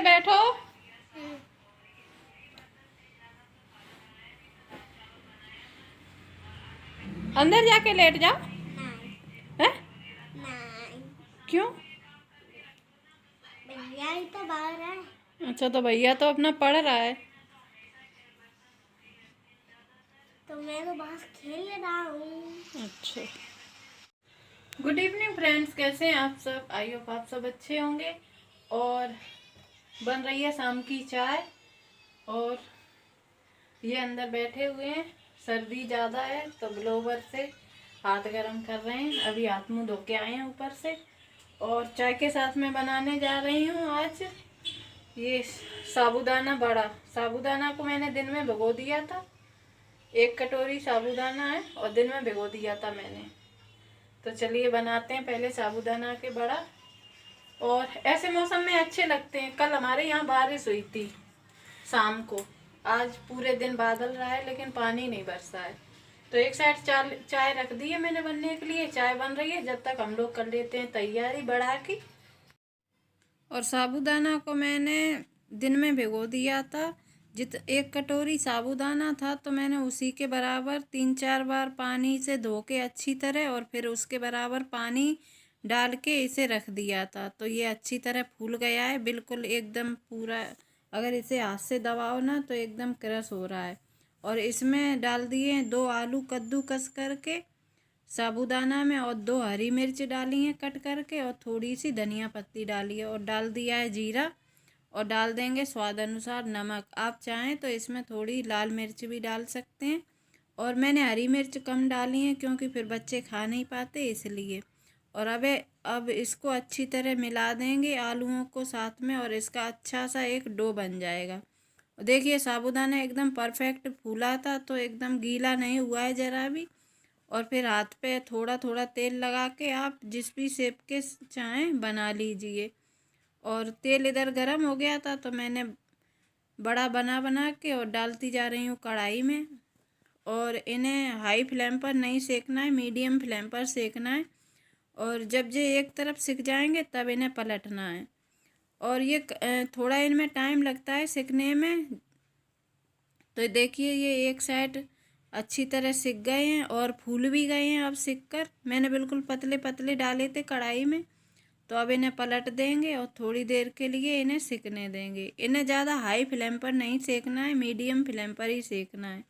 से बैठो। अंदर जाके लेट जाओ। हैं? क्यों? भैया ही तो बाहर है। अच्छा, तो भैया तो अपना पढ़ रहा है। तो मैं तो बस खेल रहा हूँ। अच्छा, गुड इवनिंग फ्रेंड्स, कैसे हैं आप सब? आई होप आप सब अच्छे होंगे। और बन रही है शाम की चाय और ये अंदर बैठे हुए हैं। सर्दी ज़्यादा है तो ब्लोवर से हाथ गर्म कर रहे हैं। अभी हाथ मुंह धो के आए हैं ऊपर से। और चाय के साथ में बनाने जा रही हूँ आज ये साबूदाना बड़ा। साबूदाना को मैंने दिन में भिगो दिया था। 1 कटोरी साबूदाना है और दिन में भिगो दिया था मैंने। तो चलिए बनाते हैं पहले साबूदाना के बड़ा। और ऐसे मौसम में अच्छे लगते हैं। कल हमारे यहाँ बारिश हुई थी शाम को। आज पूरे दिन बादल रहा है लेकिन पानी नहीं बरसा है। तो एक साइड चाय रख दी है मैंने बनने के लिए। चाय बन रही है, जब तक हम लोग कर लेते हैं तैयारी बढ़ा की। और साबूदाना को मैंने दिन में भिगो दिया था। 1 कटोरी साबूदाना था तो मैंने उसी के बराबर 3-4 बार पानी से धो के अच्छी तरह और फिर उसके बराबर पानी डाल के इसे रख दिया था। तो ये अच्छी तरह फूल गया है, बिल्कुल एकदम पूरा। अगर इसे हाथ से दबाओ ना तो एकदम क्रश हो रहा है। और इसमें डाल दिए 2 आलू कद्दूकस करके साबूदाना में, और 2 हरी मिर्च डाली हैं कट करके, और थोड़ी सी धनिया पत्ती डाली है, और डाल दिया है जीरा। और डाल देंगे स्वाद अनुसार नमक। आप चाहें तो इसमें थोड़ी लाल मिर्च भी डाल सकते हैं। और मैंने हरी मिर्च कम डाली है क्योंकि फिर बच्चे खा नहीं पाते इसलिए। और अब इसको अच्छी तरह मिला देंगे आलूओं को साथ में, और इसका अच्छा सा एक डो बन जाएगा। देखिए साबूदाना एकदम परफेक्ट फूला था, तो एकदम गीला नहीं हुआ है ज़रा भी। और फिर हाथ पे थोड़ा थोड़ा तेल लगा के आप जिस भी शेप के चाहें बना लीजिए। और तेल इधर गर्म हो गया था तो मैंने बड़ा बना बना के और डालती जा रही हूँ कढ़ाई में। और इन्हें हाई फ्लेम पर नहीं सेकना है, मीडियम फ्लेम पर सेकना है। और जब ये एक तरफ सिक जाएंगे तब इन्हें पलटना है। और ये थोड़ा इनमें टाइम लगता है सिकने में। तो देखिए ये एक साइड अच्छी तरह सिक गए हैं और फूल भी गए हैं। अब सिक कर मैंने बिल्कुल पतले पतले डाले थे कढ़ाई में। तो अब इन्हें पलट देंगे और थोड़ी देर के लिए इन्हें सिकने देंगे। इन्हें ज़्यादा हाई फ्लेम पर नहीं सेकना है, मीडियम फ्लेम पर ही सेकना है।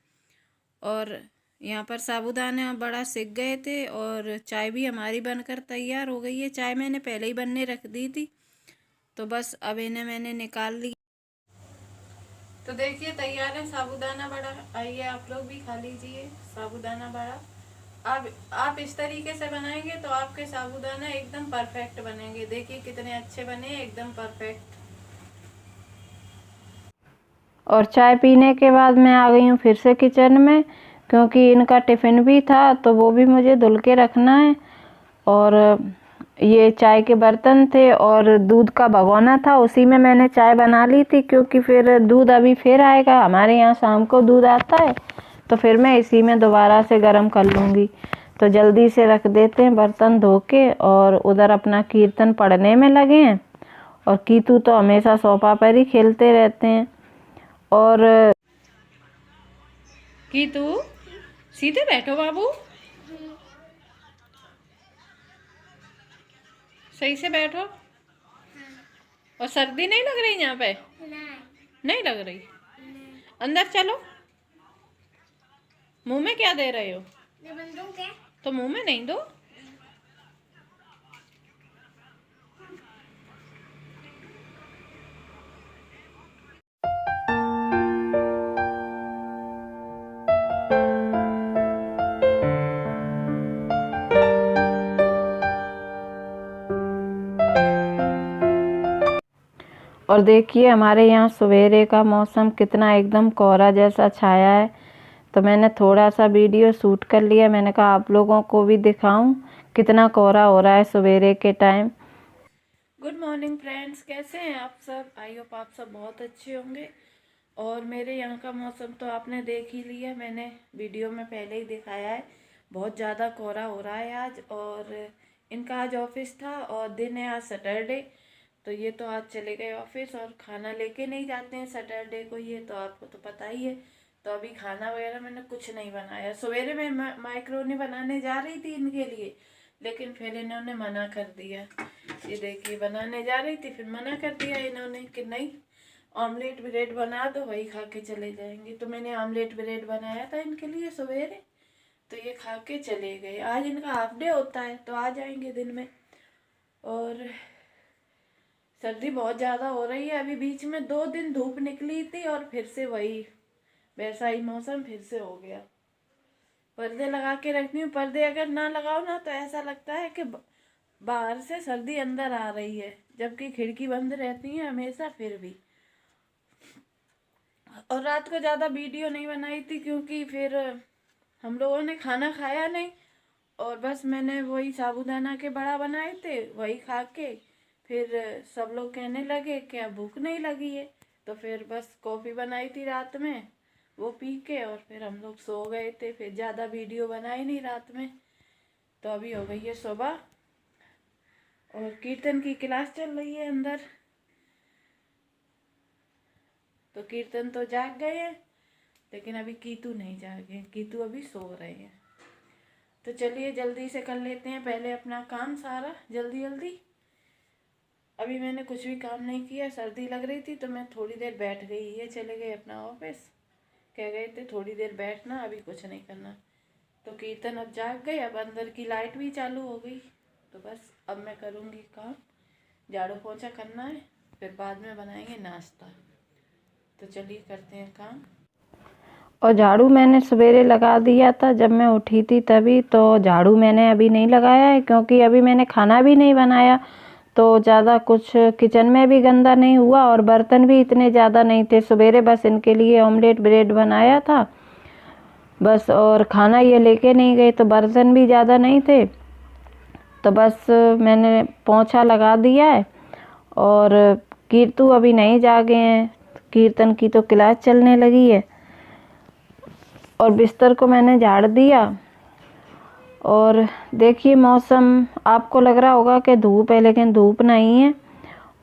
और यहाँ पर साबूदाना बड़ा सिक गए थे और चाय भी हमारी बनकर तैयार हो गई है। चाय मैंने पहले ही बनने रख दी थी, तो बस अब इन्हें मैंने निकाल लिया। तो देखिए तैयार है साबूदाना बड़ा। आइए आप लोग भी खा लीजिए साबूदाना बड़ा। आप इस तरीके से बनाएंगे तो आपके साबूदाना एकदम परफेक्ट बनेंगे। देखिए कितने अच्छे बने, एकदम परफेक्ट। और चाय पीने के बाद मैं आ गई हूँ फिर से किचन में, क्योंकि इनका टिफ़िन भी था तो वो भी मुझे धुल के रखना है। और ये चाय के बर्तन थे और दूध का भगोना था, उसी में मैंने चाय बना ली थी, क्योंकि फिर दूध अभी फिर आएगा। हमारे यहाँ शाम को दूध आता है तो फिर मैं इसी में दोबारा से गर्म कर लूँगी। तो जल्दी से रख देते हैं बर्तन धो के। और उधर अपना कीर्तन पढ़ने में लगे हैं। और कीतू तो हमेशा सोफा पर ही खेलते रहते हैं। और कीतू सीधे बैठो बाबू, सही से बैठो। और सर्दी नहीं लग रही यहाँ पे? नहीं लग रही। अंदर चलो। मुंह में क्या दे रहे हो? तो मुंह में नहीं दो। और देखिए हमारे यहाँ सवेरे का मौसम कितना एकदम कोहरा जैसा छाया है। तो मैंने थोड़ा सा वीडियो शूट कर लिया। मैंने कहा आप लोगों को भी दिखाऊं कितना कोहरा हो रहा है सवेरे के टाइम। गुड मॉर्निंग फ्रेंड्स, कैसे हैं आप सब? आई होप आप सब बहुत अच्छे होंगे। और मेरे यहाँ का मौसम तो आपने देख ही लिया, मैंने वीडियो में पहले ही दिखाया है। बहुत ज़्यादा कोहरा हो रहा है आज। और इनका आज ऑफिस था और दिन है आज सैटरडे। तो ये तो आज चले गए ऑफिस और खाना लेके नहीं जाते हैं सैटरडे को, ये तो आपको तो पता ही है। तो अभी खाना वगैरह मैंने कुछ नहीं बनाया। सवेरे मैं माइक्रोनी बनाने जा रही थी इनके लिए, लेकिन फिर इन्होंने मना कर दिया। ये देखिए बनाने जा रही थी, फिर मना कर दिया इन्होंने कि नहीं, ऑमलेट ब्रेड बना दो, वही खा के चले जाएंगे। तो मैंने ऑमलेट ब्रेड बनाया था इनके लिए सवेरे, तो ये खा के चले गए। आज इनका हाफ डे होता है तो आ जाएंगे दिन में। और सर्दी बहुत ज़्यादा हो रही है। अभी बीच में 2 दिन धूप निकली थी और फिर से वही वैसा ही मौसम फिर से हो गया। पर्दे लगा के रखती हूँ, पर्दे अगर ना लगाओ ना तो ऐसा लगता है कि बाहर से सर्दी अंदर आ रही है, जबकि खिड़की बंद रहती है हमेशा फिर भी। और रात को ज़्यादा वीडियो नहीं बनाई थी क्योंकि फिर हम लोगों ने खाना खाया नहीं, और बस मैंने वही साबूदाना के बड़ा बनाए थे, वही खा के फिर सब लोग कहने लगे क्या भूख नहीं लगी है, तो फिर बस कॉफ़ी बनाई थी रात में, वो पी के और फिर हम लोग सो गए थे। फिर ज़्यादा वीडियो बनाई नहीं रात में। तो अभी हो गई है सुबह और कीर्तन की क्लास चल रही है अंदर। तो कीर्तन तो जाग गए हैं, लेकिन अभी कीतू नहीं जागे, कीतू अभी सो रहे हैं। तो चलिए जल्दी से कर लेते हैं पहले अपना काम सारा, जल्दी जल्दी। अभी मैंने कुछ भी काम नहीं किया, सर्दी लग रही थी तो मैं थोड़ी देर बैठ गई। ये चले गए अपना ऑफिस, कह गए थे थोड़ी देर बैठना, अभी कुछ नहीं करना। तो कीर्तन अब जाग गए, अब अंदर की लाइट भी चालू हो गई। तो बस अब मैं करूँगी काम, झाड़ू पोछा करना है, फिर बाद में बनाएंगे नाश्ता। तो चलिए करते हैं काम। और झाड़ू मैंने सवेरे लगा दिया था जब मैं उठी थी तभी, तो झाड़ू मैंने अभी नहीं लगाया है क्योंकि अभी मैंने खाना भी नहीं बनाया, तो ज़्यादा कुछ किचन में भी गंदा नहीं हुआ और बर्तन भी इतने ज़्यादा नहीं थे। सवेरे बस इनके लिए ऑमलेट ब्रेड बनाया था बस, और खाना ये लेके नहीं गए तो बर्तन भी ज़्यादा नहीं थे। तो बस मैंने पोंछा लगा दिया है। और कीर्तू अभी नहीं जागे हैं, कीर्तन की तो क्लास चलने लगी है। और बिस्तर को मैंने झाड़ दिया। और देखिए मौसम, आपको लग रहा होगा कि धूप है, लेकिन धूप नहीं है।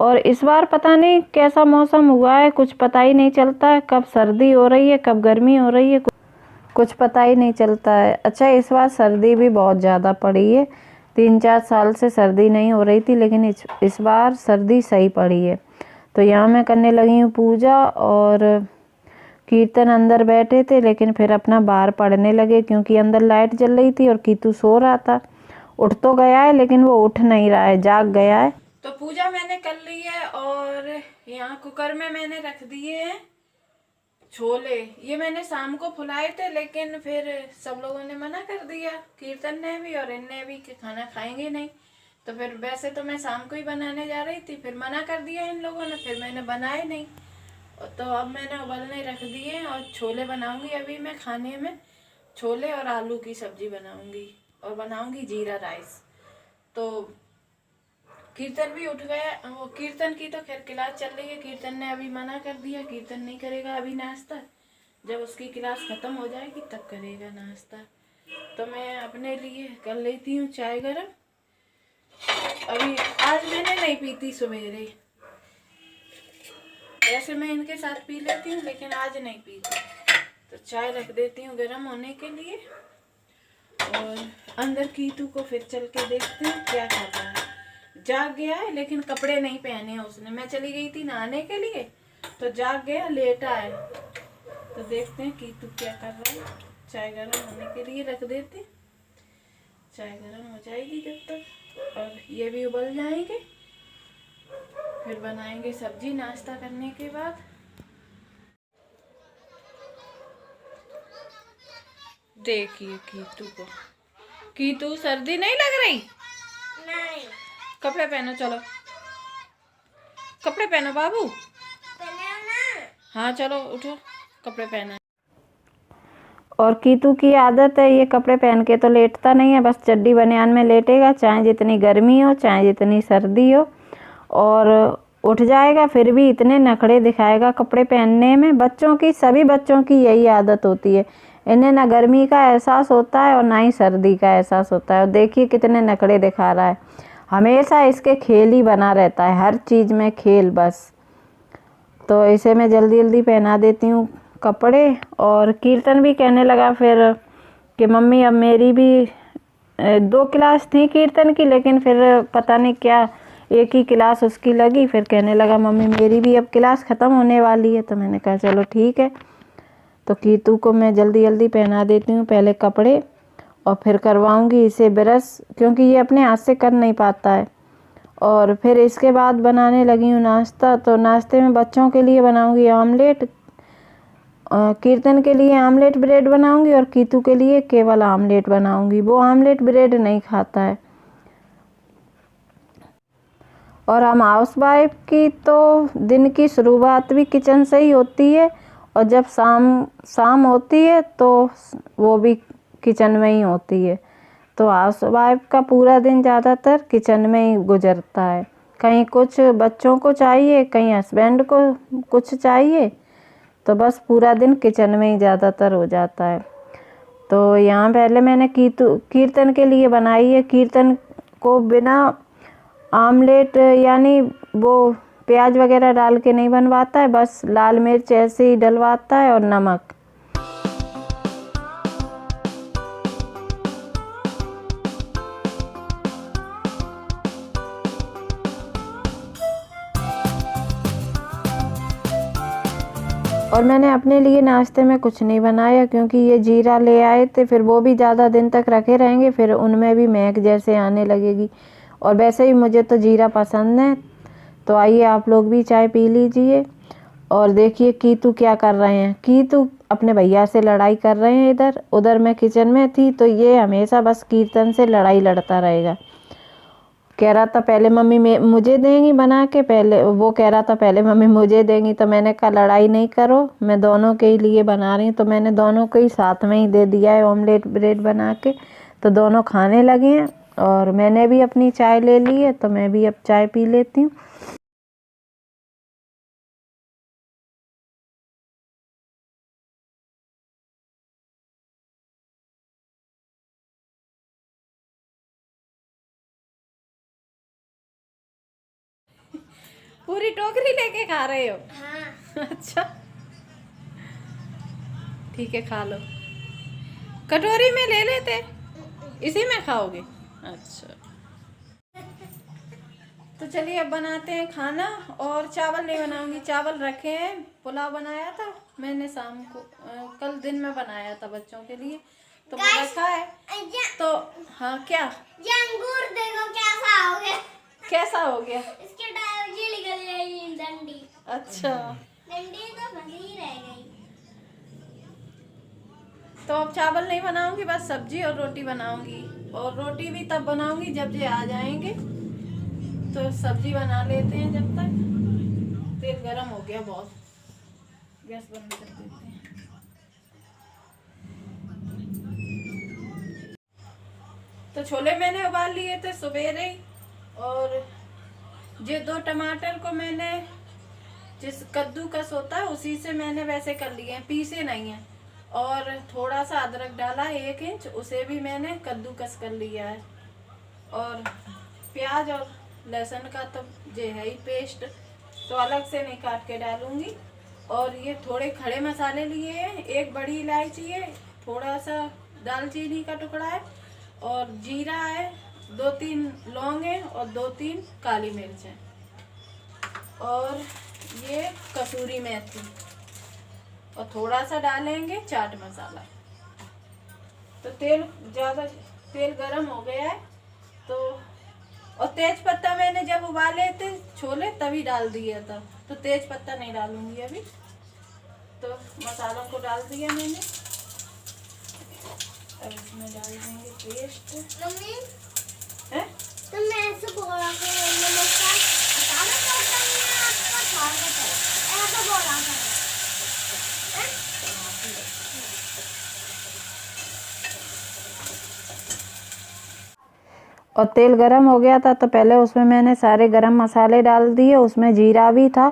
और इस बार पता नहीं कैसा मौसम हुआ है, कुछ पता ही नहीं चलता है, कब सर्दी हो रही है कब गर्मी हो रही है, कुछ पता ही नहीं चलता है। अच्छा इस बार सर्दी भी बहुत ज़्यादा पड़ी है, 3-4 साल से सर्दी नहीं हो रही थी, लेकिन इस बार सर्दी सही पड़ी है। तो यहाँ मैं करने लगी हूँ पूजा, और कीर्तन अंदर बैठे थे लेकिन फिर अपना बाहर पढ़ने लगे क्योंकि अंदर लाइट जल रही थी और कीतू सो रहा था। उठ तो गया है लेकिन वो उठ नहीं रहा है, जाग गया है। तो पूजा मैंने कर ली है और यहाँ कुकर में मैंने रख दिए हैं छोले। ये मैंने शाम को फुलाए थे, लेकिन फिर सब लोगों ने मना कर दिया, कीर्तन ने भी और इनने भी, कि खाना खाएंगे नहीं। तो फिर वैसे तो मैं शाम को ही बनाने जा रही थी, फिर मना कर दिया इन लोगों ने, फिर मैंने बनाए नहीं। तो अब मैंने उबलने रख दिए हैं और छोले बनाऊंगी अभी मैं खाने में। छोले और आलू की सब्जी बनाऊंगी और बनाऊंगी जीरा राइस। तो कीर्तन भी उठ गया, वो कीर्तन की तो खैर क्लास चल रही है, कीर्तन ने अभी मना कर दिया, कीर्तन नहीं करेगा अभी नाश्ता, जब उसकी क्लास ख़त्म हो जाएगी तब करेगा नाश्ता। तो मैं अपने लिए कर लेती हूँ चाय गरम। अभी आज मैंने नहीं पी थी सवेरे, वैसे मैं इनके साथ पी लेती हूँ लेकिन आज नहीं पी थी। तो चाय रख देती हूँ गर्म होने के लिए। और अंदर कीतू को फिर चल के देखते हैं क्या कर रहा है। जाग गया है लेकिन कपड़े नहीं पहने हैं उसने, मैं चली गई थी नहाने के लिए तो जाग गया, लेटा है। तो देखते हैं कीतू क्या कर रहा है। चाय गर्म होने के लिए रख देते, चाय गर्म हो जाएगी जब तक, और ये भी उबल जाएंगे, फिर बनाएंगे सब्जी नाश्ता करने के बाद। देखिए कीतू को, कीतू सर्दी नहीं लग रही? नहीं। कपड़े पहनो, चलो कपड़े पहनो बाबू। पहने ना। हाँ चलो उठो, कपड़े पहना। और कीतू की आदत है, ये कपड़े पहन के तो लेटता नहीं है, बस चड्डी बनियान में लेटेगा, चाहे जितनी गर्मी हो चाहे जितनी सर्दी हो, और उठ जाएगा फिर भी इतने नखरे दिखाएगा कपड़े पहनने में। बच्चों की, सभी बच्चों की यही आदत होती है, इन्हें ना गर्मी का एहसास होता है और ना ही सर्दी का एहसास होता है। और देखिए कितने नखरे दिखा रहा है। हमेशा इसके खेल ही बना रहता है, हर चीज़ में खेल बस। तो इसे मैं जल्दी जल्दी पहना देती हूँ कपड़े। और कीर्तन भी कहने लगा फिर कि मम्मी अब मेरी भी 2 क्लास थी कीर्तन की, लेकिन फिर पता नहीं क्या एक ही क्लास उसकी लगी। फिर कहने लगा मम्मी मेरी भी अब क्लास ख़त्म होने वाली है। तो मैंने कहा चलो ठीक है। तो कीतू को मैं जल्दी जल्दी पहना देती हूँ पहले कपड़े, और फिर करवाऊँगी इसे ब्रश, क्योंकि ये अपने हाथ से कर नहीं पाता है। और फिर इसके बाद बनाने लगी हूँ नाश्ता। तो नाश्ते में बच्चों के लिए बनाऊँगी ऑमलेट, कीर्तन के लिए आमलेट ब्रेड बनाऊँगी और कीतू के लिए केवल आमलेट बनाऊँगी। वो आमलेट ब्रेड नहीं खाता है। और हम हाउस वाइफ की तो दिन की शुरुआत भी किचन से ही होती है, और जब शाम होती है तो वो भी किचन में ही होती है। तो हाउस वाइफ का पूरा दिन ज़्यादातर किचन में ही गुजरता है। कहीं कुछ बच्चों को चाहिए, कहीं हस्बैंड को कुछ चाहिए, तो बस पूरा दिन किचन में ही ज़्यादातर हो जाता है। तो यहाँ पहले मैंने कीर्तन के लिए बनाई है। कीर्तन को बिना आमलेट यानी वो प्याज वगैरह डाल के नहीं बनवाता है, बस लाल मिर्च ऐसे ही डलवाता है और नमक। और मैंने अपने लिए नाश्ते में कुछ नहीं बनाया, क्योंकि ये जीरा ले आए थे, फिर वो भी ज़्यादा दिन तक रखे रहेंगे, फिर उनमें भी महक जैसे आने लगेगी। और वैसे भी मुझे तो जीरा पसंद है। तो आइए आप लोग भी चाय पी लीजिए। और देखिए कीतू क्या कर रहे हैं। कीतू अपने भैया से लड़ाई कर रहे हैं। इधर उधर मैं किचन में थी, तो ये हमेशा बस कीर्तन से लड़ाई लड़ता रहेगा। कह रहा था पहले मम्मी मुझे देंगी बना के, पहले वो कह रहा था पहले मम्मी मुझे देंगी। तो मैंने कहा लड़ाई नहीं करो, मैं दोनों के लिए बना रही हूँ। तो मैंने दोनों को ही साथ में ही दे दिया है ऑमलेट ब्रेड बना के। तो दोनों खाने लगे हैं, और मैंने भी अपनी चाय ले ली है, तो मैं भी अब चाय पी लेती हूँ। पूरी टोकरी लेके खा रहे हो? हाँ। अच्छा ठीक है, खा लो। कटोरी में ले लेते, इसी में खाओगे? अच्छा तो चलिए अब बनाते हैं खाना। और चावल नहीं बनाऊंगी, चावल रखे हैं। पुलाव बनाया था मैंने शाम को, कल दिन में बनाया था बच्चों के लिए, तो वो रखा है। तो हाँ क्या, ये अंगूर देखो कैसा हो गया। कैसा हो गया? इसके डाली निकल गई डंडी। अच्छा डंडी तो बनी रह गई। तो अब चावल नहीं बनाऊंगी, बस सब्जी और रोटी बनाऊंगी। और रोटी भी तब बनाऊंगी जब ये आ जाएंगे। तो सब्जी बना लेते हैं जब तक। तेल गरम हो गया बहुत, गैस बंद कर देते हैं। तो छोले मैंने उबाल लिए थे सवेरे ही। और ये 2 टमाटर को मैंने जिस कद्दूकस होता है उसी से मैंने वैसे कर लिए हैं, पीसे नहीं है। और थोड़ा सा अदरक डाला है 1 इंच, उसे भी मैंने कद्दूकस कर लिया है। और प्याज और लहसुन का तो ये है ही पेस्ट, तो अलग से नहीं काट के डालूंगी। और ये थोड़े खड़े मसाले लिए हैं, 1 बड़ी इलायची है, थोड़ा सा दालचीनी का टुकड़ा है, और जीरा है, 2-3 लौंग है, और 2-3 काली मिर्च है, और ये कसूरी मेथी, और थोड़ा सा डालेंगे चाट मसाला। तो तेल गरम हो गया है। तो और तेज पत्ता मैंने जब उबाले थे छोले तभी डाल दिया था, तो तेज पत्ता नहीं डालूंगी अभी। तो मसालों को डाल दिया मैंने, अब इसमें डाल देंगे पेस्ट। मम्मी है तुम ऐसे बोला कि नमस्कार अचानक करता है आपका स्वागत है, ऐसा बोला करो। और तेल गरम हो गया था, तो पहले उसमें मैंने सारे गरम मसाले डाल दिए, उसमें जीरा भी था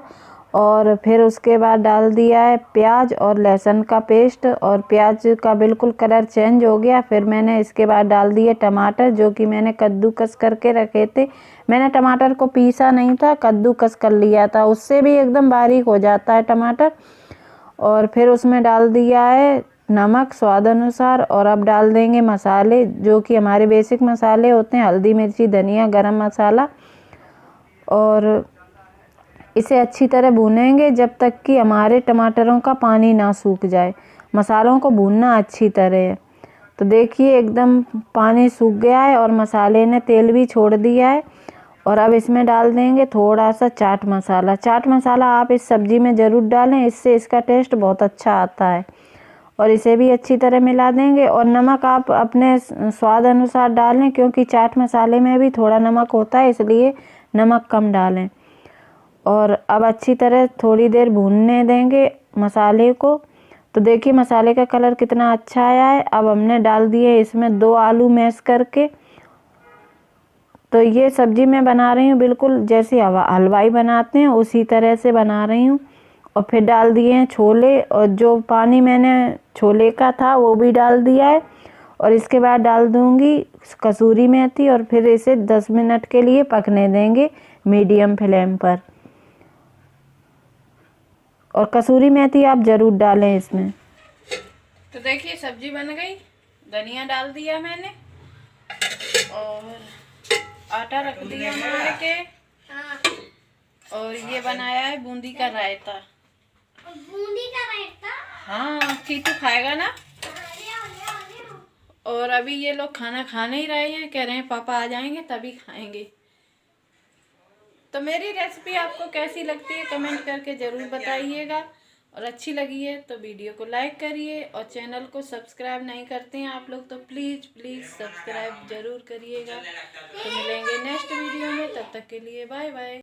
और फिर उसके बाद डाल दिया है प्याज और लहसुन का पेस्ट, और प्याज का बिल्कुल कलर चेंज हो गया। फिर मैंने इसके बाद डाल दिए टमाटर, जो कि मैंने कद्दूकस करके रखे थे। मैंने टमाटर को पीसा नहीं था, कद्दूकस कर लिया था, उससे भी एकदम बारीक हो जाता है टमाटर। और फिर उसमें डाल दिया है नमक स्वाद अनुसार, और अब डाल देंगे मसाले, जो कि हमारे बेसिक मसाले होते हैं, हल्दी, मिर्ची, धनिया, गरम मसाला। और इसे अच्छी तरह भूनेंगे जब तक कि हमारे टमाटरों का पानी ना सूख जाए। मसालों को भूनना अच्छी तरह है। तो देखिए एकदम पानी सूख गया है और मसाले ने तेल भी छोड़ दिया है। और अब इसमें डाल देंगे थोड़ा सा चाट मसाला। चाट मसाला आप इस सब्ज़ी में ज़रूर डालें, इससे इसका टेस्ट बहुत अच्छा आता है। और इसे भी अच्छी तरह मिला देंगे। और नमक आप अपने स्वाद अनुसार डालें, क्योंकि चाट मसाले में भी थोड़ा नमक होता है, इसलिए नमक कम डालें। और अब अच्छी तरह थोड़ी देर भूनने देंगे मसाले को। तो देखिए मसाले का कलर कितना अच्छा आया है। अब हमने डाल दिए इसमें 2 आलू मैश करके। तो ये सब्ज़ी मैं बना रही हूँ बिल्कुल जैसे हलवाई बनाते हैं उसी तरह से बना रही हूँ। और फिर डाल दिए हैं छोले, और जो पानी मैंने छोले का था वो भी डाल दिया है। और इसके बाद डाल दूँगी कसूरी मेथी, और फिर इसे 10 मिनट के लिए पकने देंगे मीडियम फ्लेम पर। और कसूरी मेथी आप ज़रूर डालें इसमें। तो देखिए सब्जी बन गई, धनिया डाल दिया मैंने और आटा रख दिया मार के। हाँ। और ये बनाया है बूंदी का रायता। बूंदी का रायता? हाँ, कीटू खाएगा ना। और अभी ये लोग खाना खा नहीं रहे हैं, कह रहे हैं पापा आ जाएंगे तभी खाएंगे। तो मेरी रेसिपी आपको कैसी लगती है कमेंट करके ज़रूर बताइएगा। और अच्छी लगी है तो वीडियो को लाइक करिए, और चैनल को सब्सक्राइब नहीं करते हैं आप लोग तो प्लीज़ सब्सक्राइब ज़रूर करिएगा। तो मिलेंगे नेक्स्ट वीडियो में, तब तक के लिए बाय बाय।